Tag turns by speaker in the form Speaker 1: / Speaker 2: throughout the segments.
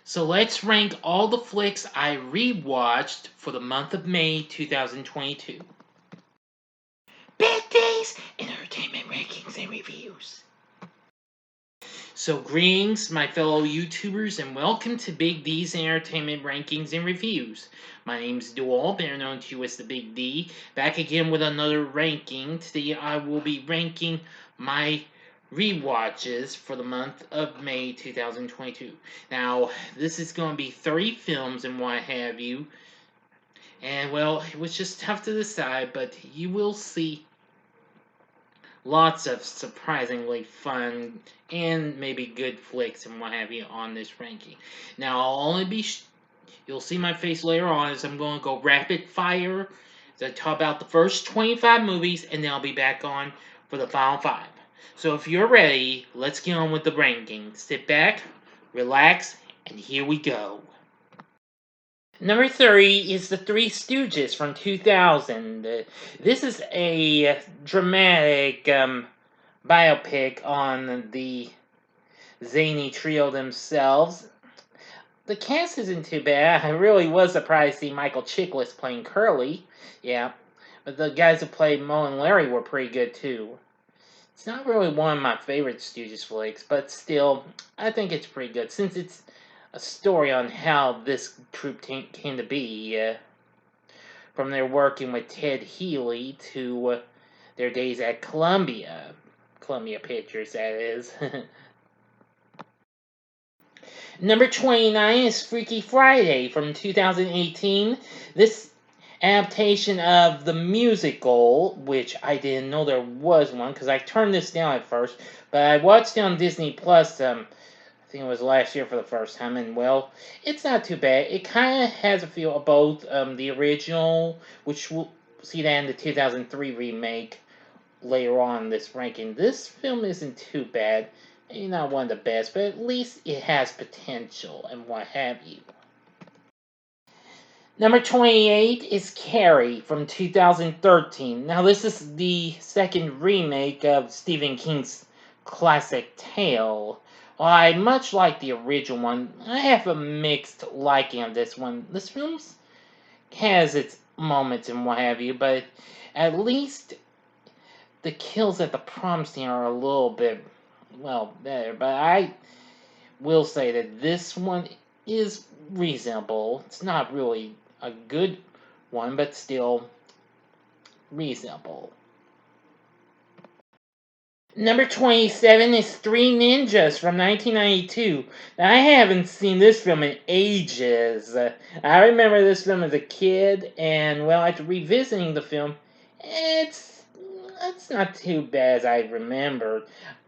Speaker 1: So let's rank all the flicks I rewatched for the month of May 2022. Big D's Entertainment Rankings and Reviews. So greetings, my fellow YouTubers, and welcome to Big D's Entertainment Rankings and Reviews. My name's Dual, better known to you as the Big D, back again with another ranking. Today I will be ranking my rewatches for the month of May 2022. Now, this is going to be 30 films and what have you. And, well, it was just tough to decide, but you will see lots of surprisingly fun and maybe good flicks and what have you on this ranking. Now, I'll only be... you'll see my face later on as I'm going to go rapid fire to talk about the first 25 movies, and then I'll be back on for the final 5. So if you're ready, let's get on with the ranking. Sit back, relax, and here we go. Number 30 is The Three Stooges from 2000. This is a dramatic biopic on the zany trio themselves. The cast isn't too bad. I really was surprised to see Michael Chiklis playing Curly. Yeah, but the guys who played Moe and Larry were pretty good too. It's not really one of my favorite Stooges flicks, but still, I think it's pretty good since it's a story on how this troupe came to be. From their working with Ted Healy to their days at Columbia Pictures, that is. Number 29 is Freaky Friday from 2018. This adaptation of the musical, which I didn't know there was one, because I turned this down at first, but I watched it on Disney Plus, I think it was last year for the first time, and well, it's not too bad. It kind of has a feel of both the original, which we'll see that in the 2003 remake later on in this ranking. This film isn't too bad. Maybe not one of the best, but at least it has potential and what have you. Number 28 is Carrie from 2013. Now, this is the second remake of Stephen King's classic tale. While I much like the original one, I have a mixed liking of this one. This film has its moments and what have you, but at least the kills at the prom scene are a little bit, well, better. But I will say that this one is reasonable. It's not really a good one, but still reasonable. Number 27 is Three Ninjas from 1992. Now, I haven't seen this film in ages. I remember this film as a kid, and well, after revisiting the film, it's not too bad as I remembered.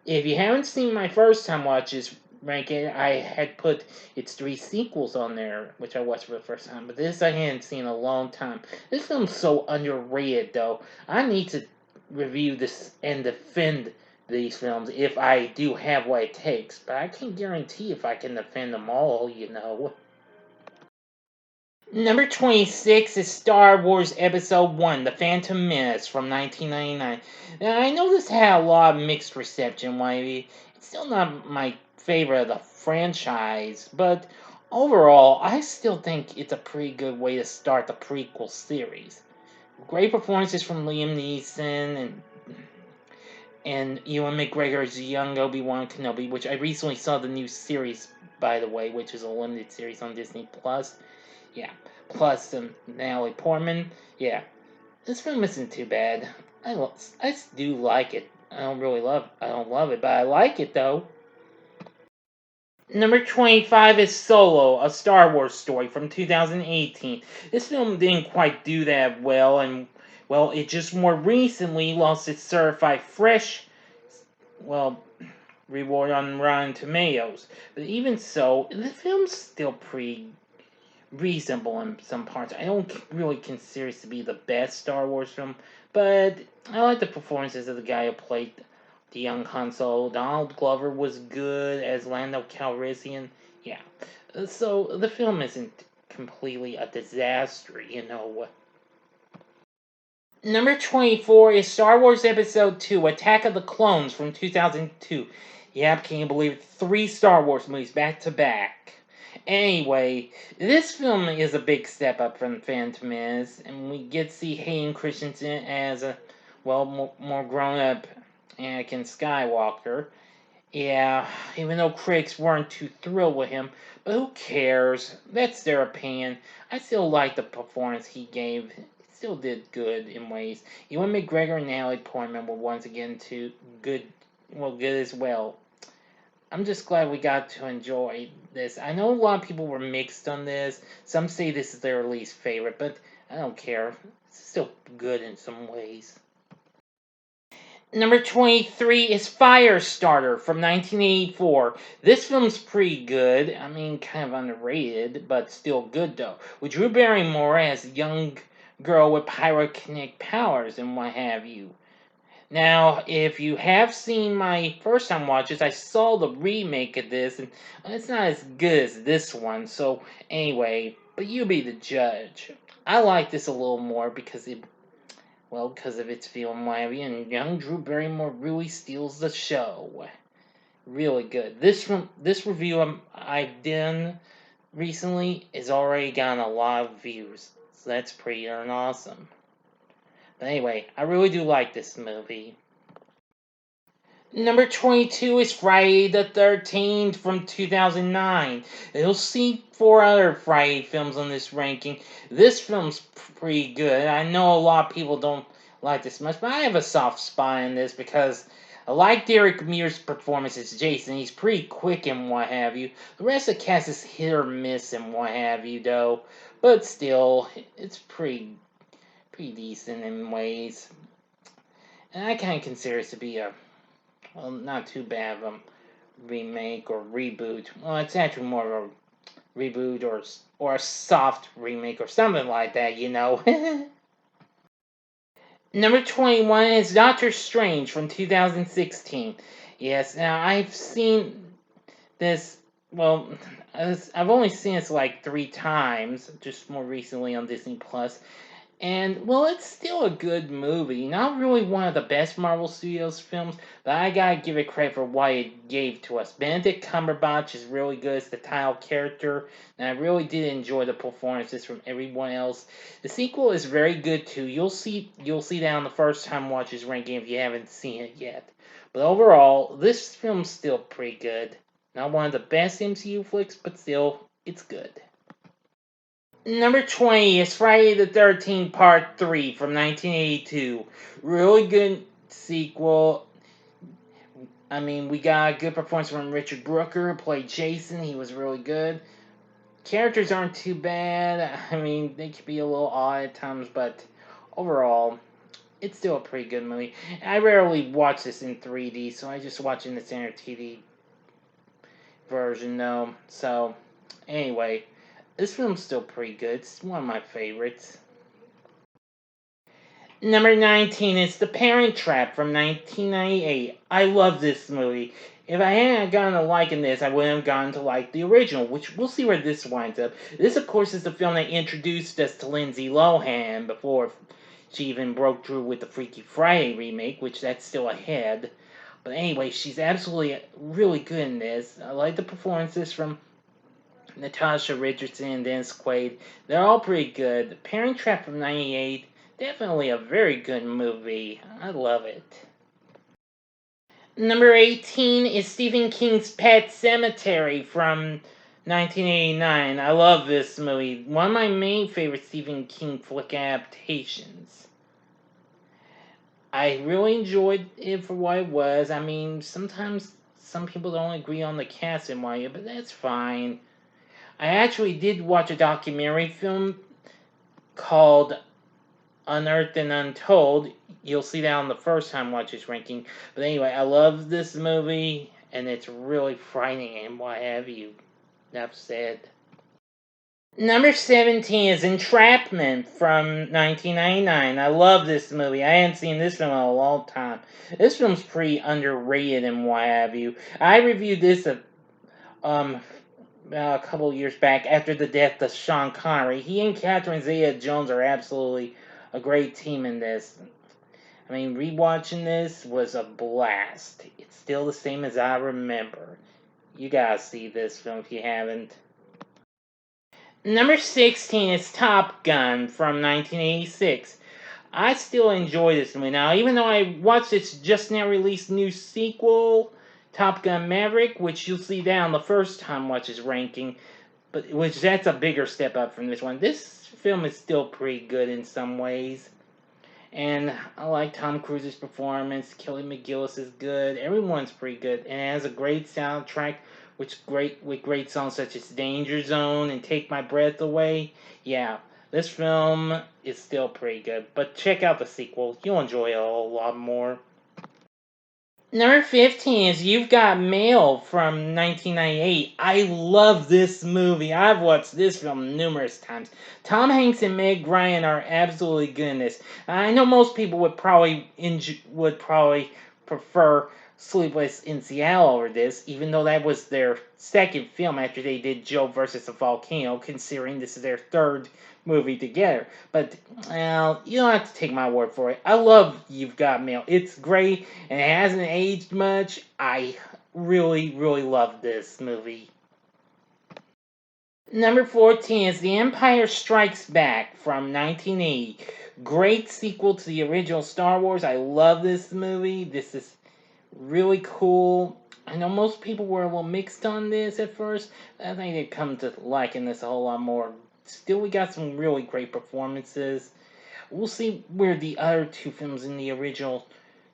Speaker 1: If you haven't seen my first time watches ranking, I had put its 3 sequels on there, which I watched for the first time, but this I hadn't seen in a long time. This film's so underrated, though. I need to review this and defend these films if I do have what it takes, but I can't guarantee if I can defend them all, you know. Number 26 is Star Wars Episode 1, The Phantom Menace from 1999. Now, I know this had a lot of mixed reception, maybe. It's still not my favorite of the franchise, but overall, I still think it's a pretty good way to start the prequel series. Great performances from Liam Neeson and Ewan McGregor as young Obi-Wan Kenobi, which I recently saw the new series, by the way, which is a limited series on Disney Plus. Yeah, plus Natalie Portman. Yeah, this film isn't too bad. I do like it. I don't love it, but I like it though. Number 25 is Solo, a Star Wars story from 2018. This film didn't quite do that well, and well, it just more recently lost its certified fresh, well, reward on Rotten Tomatoes. But even so, the film's still pretty reasonable in some parts. I don't really consider it to be the best Star Wars film, but I like the performances of the guy who played the young Han Solo. Donald Glover was good as Lando Calrissian. Yeah, so the film isn't completely a disaster, you know. Number 24 is Star Wars Episode 2, Attack of the Clones from 2002. Yep, can you believe it? 3 Star Wars movies back to back. Anyway, this film is a big step up from Phantom Menace, and we get to see Hayden Christensen as a, well, more grown up Anakin Skywalker. Yeah, even though critics weren't too thrilled with him, but who cares? That's their opinion. I still like the performance he gave. He still did good in ways. Ewan McGregor and Natalie Portman were once again too good, good as well. I'm just glad we got to enjoy this. I know a lot of people were mixed on this. Some say this is their least favorite, but I don't care. It's still good in some ways. Number 23 is Firestarter from 1984. This film's pretty good. I mean, kind of underrated, but still good though. With Drew Barrymore as a young girl with pyrokinetic powers and what have you. Now, if you have seen my first time watches, I saw the remake of this, and it's not as good as this one. So, anyway, but you be the judge. I like this a little more because because of its film wavy, and young Drew Barrymore really steals the show. Really good. This review I've done recently has already gotten a lot of views, so that's pretty darn awesome. But anyway, I really do like this movie. Number 22 is Friday the 13th from 2009. You'll see 4 other Friday films on this ranking. This film's pretty good. I know a lot of people don't like this much, but I have a soft spot in this because I like Derek Mears' performance as Jason. He's pretty quick and what have you. The rest of the cast is hit or miss and what have you, though. But still, it's pretty decent in ways. And I kind of consider it to be not too bad of a remake or reboot. Well, it's actually more of a reboot or a soft remake or something like that, you know. Number 21 is Doctor Strange from 2016. Yes, now I've seen this, well, I've only seen this like 3 times, just more recently on Disney Plus. And, well, it's still a good movie. Not really one of the best Marvel Studios films, but I gotta give it credit for what it gave to us. Benedict Cumberbatch is really good as the title character, and I really did enjoy the performances from everyone else. The sequel is very good too. You'll see that on the first time watches ranking if you haven't seen it yet. But overall, this film's still pretty good. Not one of the best MCU flicks, but still, it's good. Number 20 is Friday the 13th Part 3 from 1982. Really good sequel. I mean, we got a good performance from Richard Brooker, who played Jason. He was really good. Characters aren't too bad. I mean, they could be a little odd at times, but overall, it's still a pretty good movie. I rarely watch this in 3D, so I just watch in the standard TV version, though. So, anyway. This film's still pretty good. It's one of my favorites. Number 19 is The Parent Trap from 1998. I love this movie. If I hadn't gotten to liking this, I wouldn't have gotten to like the original, which we'll see where this winds up. This, of course, is the film that introduced us to Lindsay Lohan before she even broke through with the Freaky Friday remake, which that's still ahead. But anyway, she's absolutely really good in this. I like the performances from Natasha Richardson and Dennis Quaid. They're all pretty good. Parent Trap from 98, definitely a very good movie. I love it. Number 18 is Stephen King's Pet Sematary from 1989. I love this movie. One of my main favorite Stephen King flick adaptations. I really enjoyed it for what it was. I mean, sometimes some people don't agree on the cast and why, but that's fine. I actually did watch a documentary film called Unearthed and Untold. You'll see that on the first time watches ranking. But anyway, I love this movie, and it's really frightening and what have you. Enough said. Number 17 is Entrapment from 1999. I love this movie. I hadn't seen this film in a long time. This film's pretty underrated and what have you. I reviewed this a couple years back after the death of Sean Connery. He and Catherine Zeta-Jones are absolutely a great team in this. I mean, rewatching this was a blast. It's still the same as I remember. You gotta see this film if you haven't. Number 16 is Top Gun from 1986. I still enjoy this movie now, even though I watched its just now released new sequel, Top Gun Maverick, which you'll see down the first time watch his ranking, but which that's a bigger step up from this one. This film is still pretty good in some ways. And I like Tom Cruise's performance. Kelly McGillis is good. Everyone's pretty good, and it has a great soundtrack, with great songs such as "Danger Zone" and "Take My Breath Away." Yeah, this film is still pretty good. But check out the sequel; you'll enjoy it a whole lot more. Number 15 is You've Got Mail from 1998. I love this movie. I've watched this film numerous times. Tom Hanks and Meg Ryan are absolutely good in this. I know most people would probably prefer Sleepless in Seattle over this, even though that was their second film after they did Joe versus the Volcano, considering this is their third movie together. But well, you don't have to take my word for it. I love You've Got Mail. It's great and it hasn't aged much. I really, really love this movie. Number 14 is The Empire Strikes Back from 1980. Great sequel to the original Star Wars. I love this movie. This is really cool. I know most people were a little mixed on this at first. I think they've come to liking this a whole lot more. Still, we got some really great performances. We'll see where the other two films in the original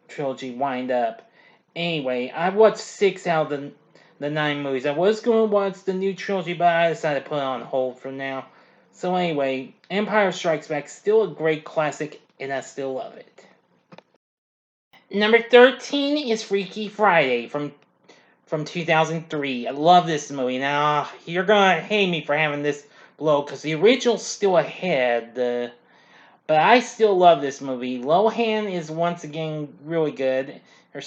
Speaker 1: trilogy wind up. Anyway, I watched 6 out of the 9 movies. I was going to watch the new trilogy, but I decided to put it on hold for now. So anyway, Empire Strikes Back, still a great classic, and I still love it. Number 13 is Freaky Friday from 2003. I love this movie. Now, you're going to hate me for having this below, because the original's still ahead. But I still love this movie. Lohan is once again really good. Her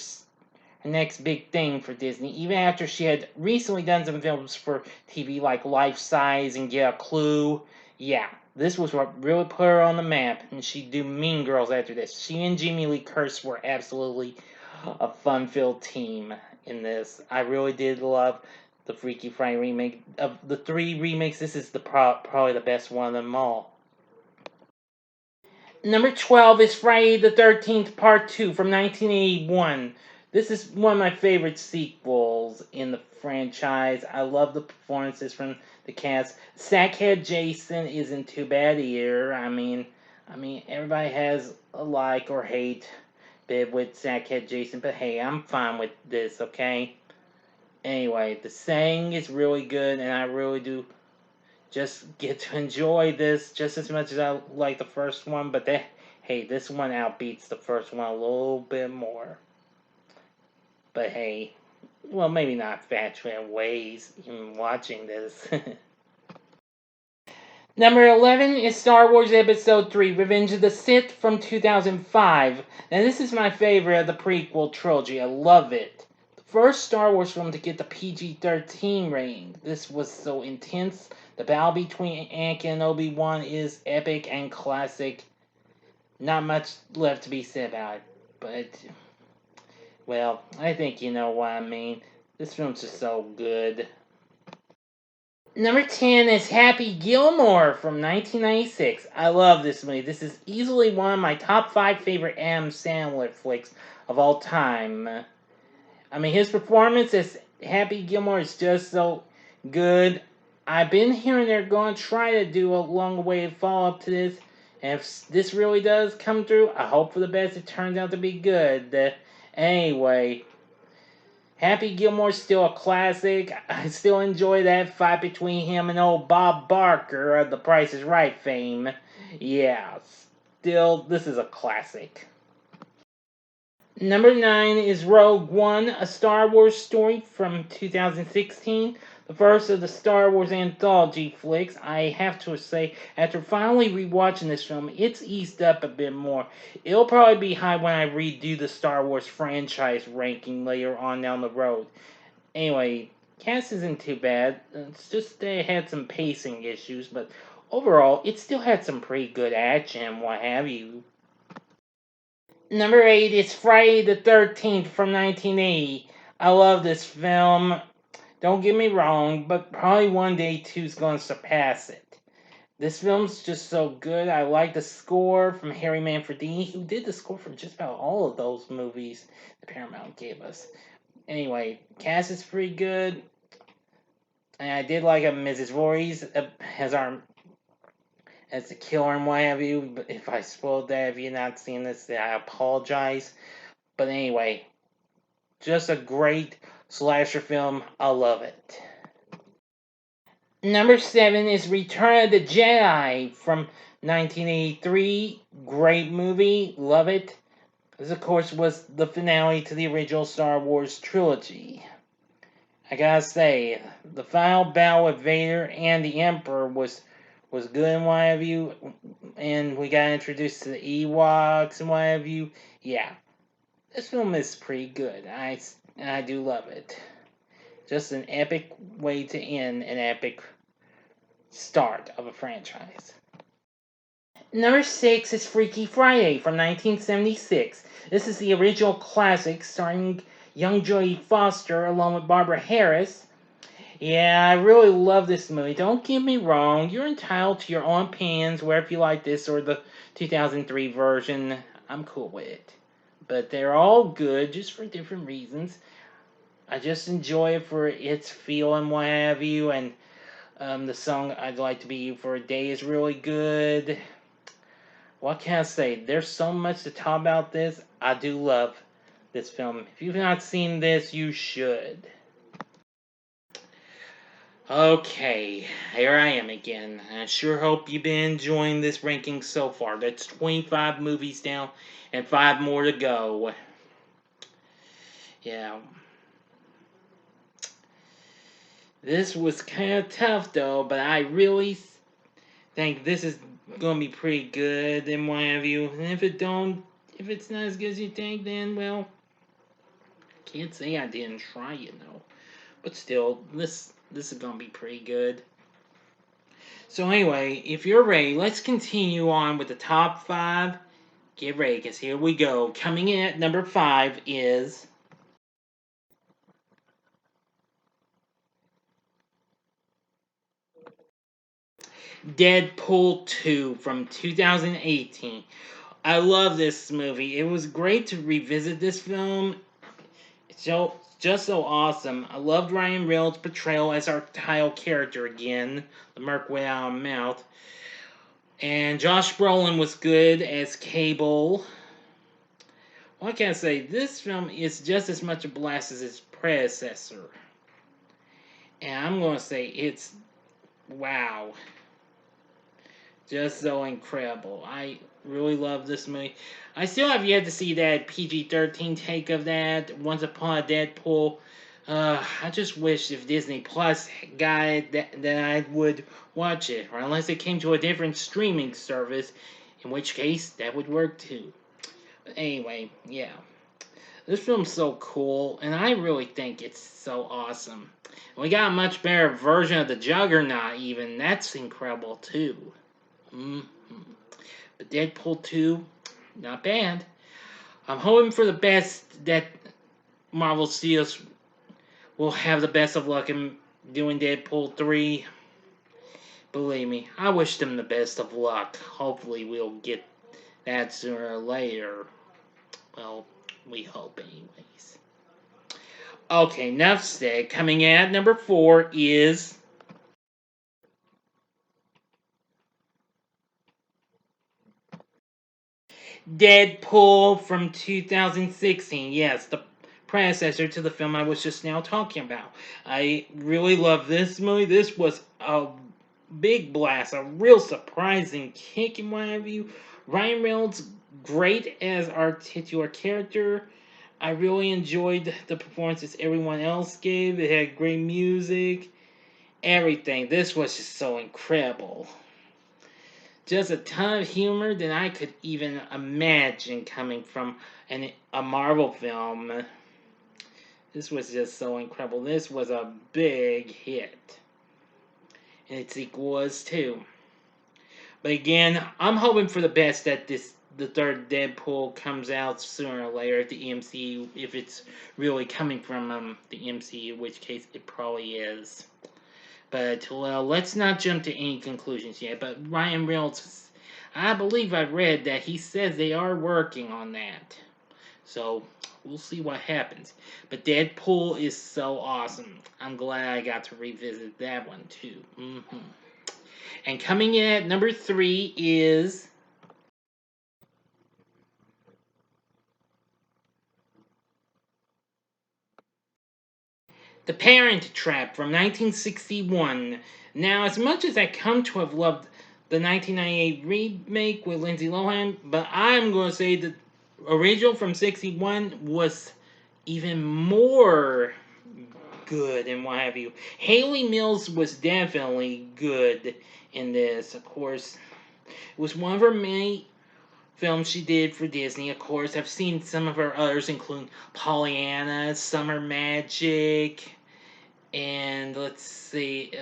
Speaker 1: next big thing for Disney, even after she had recently done some films for TV like Life Size and Get a Clue. Yeah, this was what really put her on the map, and she'd do Mean Girls after this. She and Jamie Lee Curtis were absolutely a fun-filled team in this. I really did love the Freaky Friday remake. Of the 3 remakes, this is probably the best one of them all. Number 12 is Friday the 13th Part 2 from 1981. This is one of my favorite sequels in the franchise. I love the performances from the cast. Sackhead Jason isn't too bad either. I mean, everybody has a like or hate bit with Sackhead Jason, but hey, I'm fine with this, okay? Anyway, the saying is really good, and I really do just get to enjoy this just as much as I like the first one, but hey, this one outbeats the first one a little bit more. But hey, well, maybe not factually in ways in watching this. Number 11 is Star Wars Episode 3, Revenge of the Sith from 2005. Now, this is my favorite of the prequel trilogy. I love it. The first Star Wars film to get the PG-13 rating. This was so intense. The battle between Anakin and Obi-Wan is epic and classic. Not much left to be said about it, but, well, I think you know what I mean. This film's just so good. Number 10 is Happy Gilmore from 1996. I love this movie. This is easily one of my top 5 favorite Adam Sandler flicks of all time. I mean, his performance as Happy Gilmore is just so good. I've been hearing they're going to try to do a long-awaited follow-up to this. And if this really does come through, I hope for the best it turns out to be good. Anyway, Happy Gilmore's still a classic. I still enjoy that fight between him and old Bob Barker of The Price is Right fame. Yeah, still, this is a classic. Number 9 is Rogue One, a Star Wars story from 2016. The first of the Star Wars anthology flicks. I have to say, after finally rewatching this film, it's eased up a bit more. It'll probably be high when I redo the Star Wars franchise ranking later on down the road. Anyway, cast isn't too bad. It's just they had some pacing issues, but overall, it still had some pretty good action and what have you. Number 8 is Friday the 13th from 1980. I love this film. Don't get me wrong, but probably one day 2's going to surpass it. This film's just so good. I like the score from Harry Manfredini, who did the score for just about all of those movies the Paramount gave us. Anyway, cast is pretty good. And I did like Mrs. Voorhees as the killer and what have you. But if I spoiled that, if you're not seeing this, then I apologize. But anyway, just a great slasher film. I love it. Number 7 is Return of the Jedi from 1983. Great movie. Love it. This, of course, was the finale to the original Star Wars trilogy. I gotta say, the final battle with Vader and the Emperor was good and what have you, and we got introduced to the Ewoks and what have you. Yeah, this film is pretty good. I do love it. Just an epic way to end an epic start of a franchise. Number 6 is Freaky Friday from 1976. This is the original classic starring young Jodie Foster along with Barbara Harris. Yeah, I really love this movie. Don't get me wrong, you're entitled to your own opinions, whether if you like this or the 2003 version. I'm cool with it. But they're all good, just for different reasons. I just enjoy it for its feel and what have you, and the song I'd Like to Be You for a Day is really good. What can I say? There's so much to talk about this. I do love this film. If you've not seen this, you should. Okay, here I am again. I sure hope you've been enjoying this ranking so far. That's 25 movies down and 5 more to go. Yeah. This was kind of tough though, but I really think this is going to be pretty good and what have you. And if it's not as good as you think, then well, can't say I didn't try, you know. But still, this is going to be pretty good. So anyway, if you're ready, let's continue on with the top 5. Get ready, because here we go. Coming in at number 5 is Deadpool 2 from 2018. I love this movie. It was great to revisit this film. It's just so awesome. I loved Ryan Reynolds' portrayal as our title character again, the Merc without a mouth. And Josh Brolin was good as Cable. What can I say? This film is just as much a blast as its predecessor. And I'm going to say it's wow. Just so incredible. I really love this movie. I still have yet to see that PG-13 take of that, Once Upon a Deadpool. I just wish if Disney Plus got it that I would watch it. Or unless it came to a different streaming service, in which case that would work too. But anyway, yeah. This film's so cool, and I really think it's so awesome. We got a much better version of the Juggernaut even. That's incredible too. Mm-hmm. But Deadpool 2, not bad. I'm hoping for the best that Marvel Studios will have the best of luck in doing Deadpool 3. Believe me, I wish them the best of luck. Hopefully we'll get that sooner or later. Well, we hope anyways. Okay, enough said. Coming in at number 4 is Deadpool from 2016. Yes, the predecessor to the film I was just now talking about. I really love this movie. This was a big blast, a real surprising kick in my view. Ryan Reynolds, great as our titular character. I really enjoyed the performances everyone else gave. It had great music, everything. This was just so incredible. Just a ton of humor that I could even imagine coming from a Marvel film. This was just so incredible. This was a big hit. And its sequel was too. But again, I'm hoping for the best that the third Deadpool comes out sooner or later at the MCU, if it's really coming from the MCU, in which case it probably is. But, well, let's not jump to any conclusions yet. But Ryan Reynolds, I believe I read that he says they are working on that. So, we'll see what happens. But Deadpool is so awesome. I'm glad I got to revisit that one, too. And coming in at number 3 is The Parent Trap from 1961. Now, as much as I come to have loved the 1998 remake with Lindsay Lohan, but I'm going to say the original from 61 was even more good and what have you. Haley Mills was definitely good in this. Of course, it was one of her many films she did for Disney. Of course, I've seen some of her others, including Pollyanna, Summer Magic, and let's see.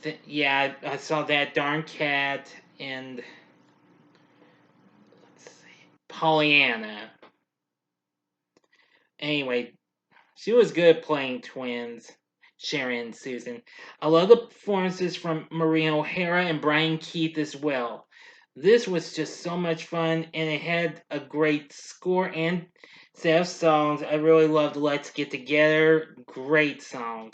Speaker 1: I saw That Darn Cat and let's see, Pollyanna. Anyway, she was good playing twins, Sharon and Susan. I love the performances from Maureen O'Hara and Brian Keith as well. This was just so much fun, and it had a great score and set of songs. I really loved Let's Get Together. Great song.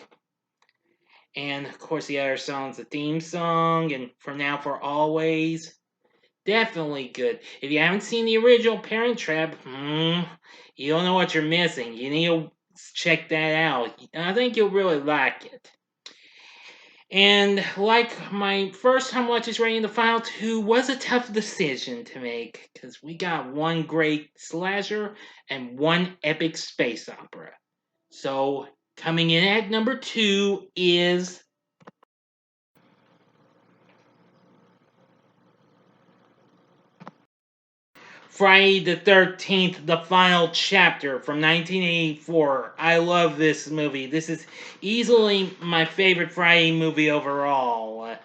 Speaker 1: And of course, the other songs, the theme song, and For Now For Always. Definitely good. If you haven't seen the original Parent Trap, you don't know what you're missing. You need to check that out. I think you'll really like it. And like my first time watching this rating, the final two was a tough decision to make because we got one great slasher and one epic space opera. So coming in at number 2 is Friday the 13th, The Final Chapter from 1984. I love this movie. This is easily my favorite Friday movie overall.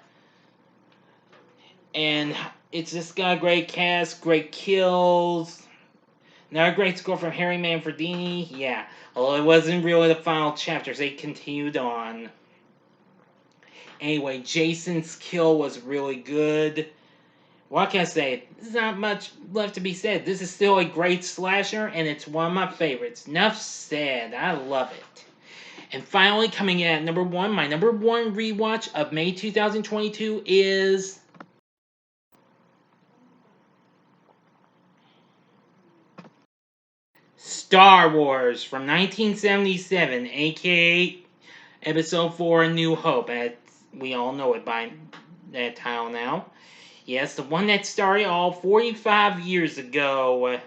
Speaker 1: And it's just got a great cast, great kills. Another great score from Harry Manfredini. Yeah, although it wasn't really the final chapters, they continued on. Anyway, Jason's kill was really good. What can I say? There's not much left to be said. This is still a great slasher, and it's one of my favorites. Enough said. I love it. And finally, coming in at number 1, my number 1 rewatch of May 2022 is Star Wars from 1977, aka Episode 4 A New Hope, as we all know it by that title now. Yes, the one that started all 45 years ago.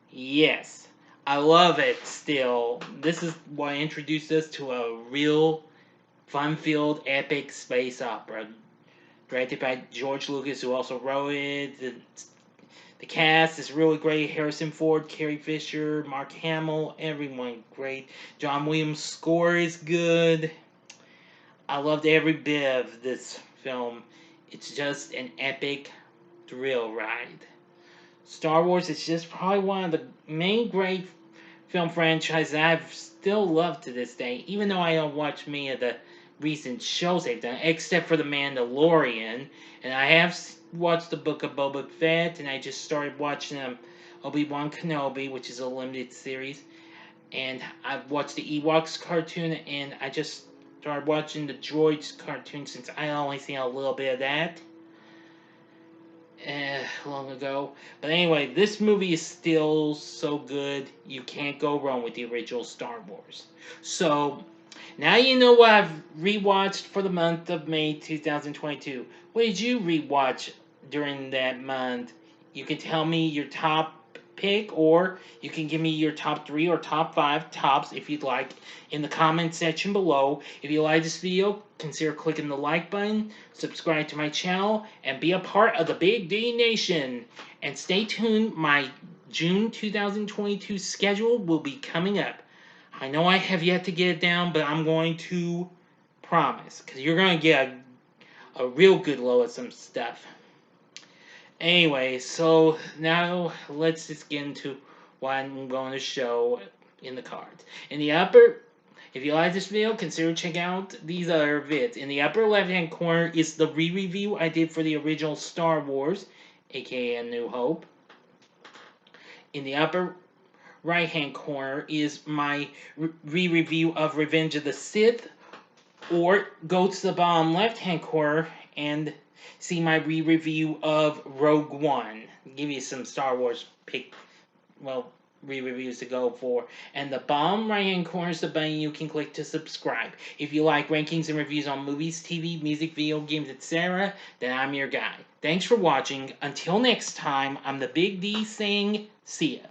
Speaker 1: Yes, I love it still. This is what introduced us to a real fun-filled epic space opera. Directed by George Lucas, who also wrote it. The cast is really great. Harrison Ford, Carrie Fisher, Mark Hamill, everyone great. John Williams' score is good. I loved every bit of this film. It's just an epic thrill ride. Star Wars is just probably one of the main great film franchises I've still loved to this day, even though I don't watch many of the recent shows they've done, except for The Mandalorian. And I have watched the Book of Boba Fett, and I just started watching Obi-Wan Kenobi, which is a limited series. And I've watched the Ewoks cartoon, and I just started watching the Droids cartoon since I only seen a little bit of that long ago. But anyway, this movie is still so good. You can't go wrong with the original Star Wars. So, now you know what I've rewatched for the month of May 2022. What did you rewatch during that month? You can tell me your top pick, or you can give me your top 3 or top 5 tops if you'd like in the comment section below. If you like this video, consider clicking the like button, subscribe to my channel, and be a part of the Big D Nation. And stay tuned, my June 2022 schedule will be coming up. I know I have yet to get it down, but I'm going to promise, because you're going to get a real good load of some stuff. Anyway, so now let's just get into what I'm going to show in the cards. In the upper If you like this video, consider checking out these other vids. In the upper left hand corner is the re-review I did for the original Star Wars, aka A New Hope. In the upper right hand corner is my re-review of Revenge of the Sith, or go to the bottom left hand corner and see my re-review of Rogue One. Give you some Star Wars re-reviews to go for. And the bottom right hand corner is the button you can click to subscribe. If you like rankings and reviews on movies, TV, music, video games, etc., then I'm your guy. Thanks for watching. Until next time, I'm the Big D saying see ya.